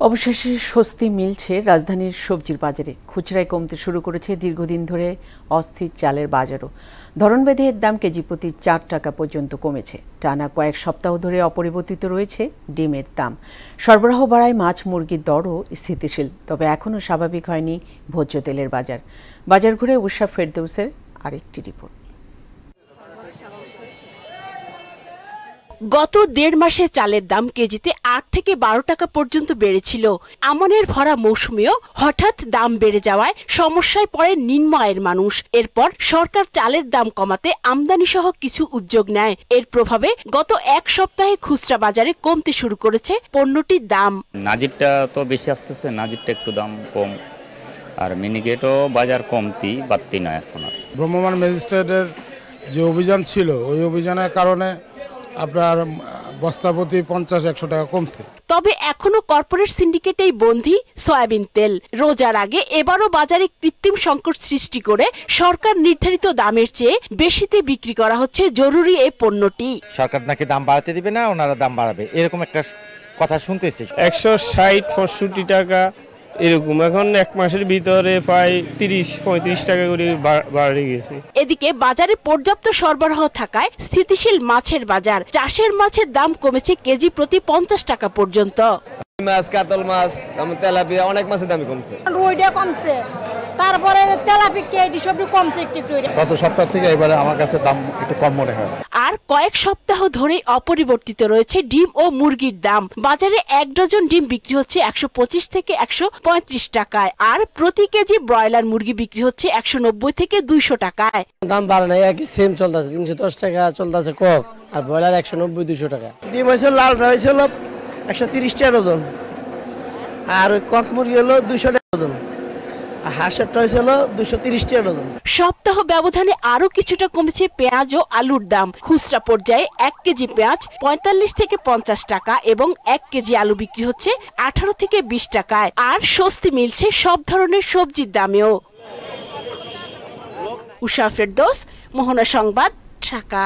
অবশেষে স্বস্তি মিলছে রাজধানীর সবজির বাজারে। খুচরায় কমতে শুরু করেছে দীর্ঘদিন ধরে অস্থির চালের বাজারও। ধরনভেদে এর দাম কেজি প্রতি 4 টাকা পর্যন্ত কমেছে। টানা কয়েক সপ্তাহ ধরে অপরিবর্তিত রয়েছে ডিমের দাম। সরবরাহ বাড়ায় মাছ মুরগির দরও স্থিতিশীল, তবে এখনও স্বাভাবিক হয়নি ভোজ্য তেলের বাজার। বাজার ঘুরে উষা ফেরদৌসের আরেকটি রিপোর্ট। গত 1.5 মাসে চালের দাম কেজিতে 8 থেকে 12 টাকা পর্যন্ত বেড়েছিল। আমনের ভরা মৌসুমেও হঠাৎ দাম বেড়ে যাওয়ায় সমস্যায় পড়ে নিম্ন আয়ের মানুষ। এরপর সরকার চালের দাম কমাতে আমদানি সহ কিছু উদ্যোগ নেয়। এর প্রভাবে গত এক সপ্তাহে খুচরা বাজারে কমতে শুরু করেছে পণ্যটির দাম। নাজিরটা তো বেশি আসতেছে, নাজিরটা একটু দাম কম, আর মিনিকেটও বাজার কমতি বাড়তি নয় এখন। ভ্রাম্যমাণ ম্যাজিস্ট্রেটের যে অভিযান ছিল, ওই অভিযানের কারণে আপনার বস্তাপ্রতি 50-100 টাকা কমছে। তবে এখনো কর্পোরেট সিন্ডিকেটেই বন্দী সয়াবিন তেল। রোজার আগে এবারও বাজারে কৃত্রিম সংকট সৃষ্টি করে সরকার নির্ধারিত দামের চেয়ে বেশিতে বিক্রি করা হচ্ছে জরুরি এই পণ্যটি। সরকার নাকি দাম বাড়াতে দিবে না, ওনারা দাম বাড়াবে, এরকম একটা কথা শুনতেছি। 160-65 টাকা এরকম, এখন এক মাসের ভিতরে প্রায় 30-35 টাকা করে বাড়ে গেছে। এদিকে বাজারে পর্যাপ্ত সরবরাহ থাকায় স্থিতিশীল মাছের বাজার। চাষের মাছের দাম কমেছে কেজি প্রতি 50 টাকা পর্যন্ত। মাছ, কাতল মাছ, তেলাপিয়া, অনেক মাছের দাম কমছে। রুইটা কমছে, তারপরে তেলাপিয়া এটি সব কমছে একটু। গত সপ্তাহ থেকে এবারে আমার কাছে দাম একটু কম মনে হয়। আর কয়েক সপ্তাহ ধরেই অপরিবর্তিত রয়েছে ডিম ও মুরগির দাম। বাজারে 1 ডজন ডিম বিক্রি হচ্ছে 125 থেকে 135 টাকায়, আর প্রতি কেজি ব্রয়লার মুরগি বিক্রি হচ্ছে 190 থেকে 200 টাকায়। দাম বাড়ে নাই, একই সেম চলতেছে, 310 টাকা চলতেছে কক, আর ব্রয়লার 190-200 টাকা। ডিম হয়েছিল, লালটা হয়েছিল 130 টাকা ডজন, আর ওই কক মুরগি হলো 200 টাকা ডজন, হাঁসেরটা হয়েছিল 230 টাকা ডজন। সপ্তাহ ব্যবধানে আরো কিছুটা কমেছে পেঁয়াজ ও আলুর দাম। খুচরা পর্যায়ে 1 কেজি পেঁয়াজ 45 থেকে 50 টাকা এবং 1 কেজি আলু বিক্রি হচ্ছে 18 থেকে 20 টাকায়। আর স্বস্তি মিলছে সব ধরনের সবজির দামেও। উষা ফেরদৌস, মোহনা সংবাদ, ঢাকা।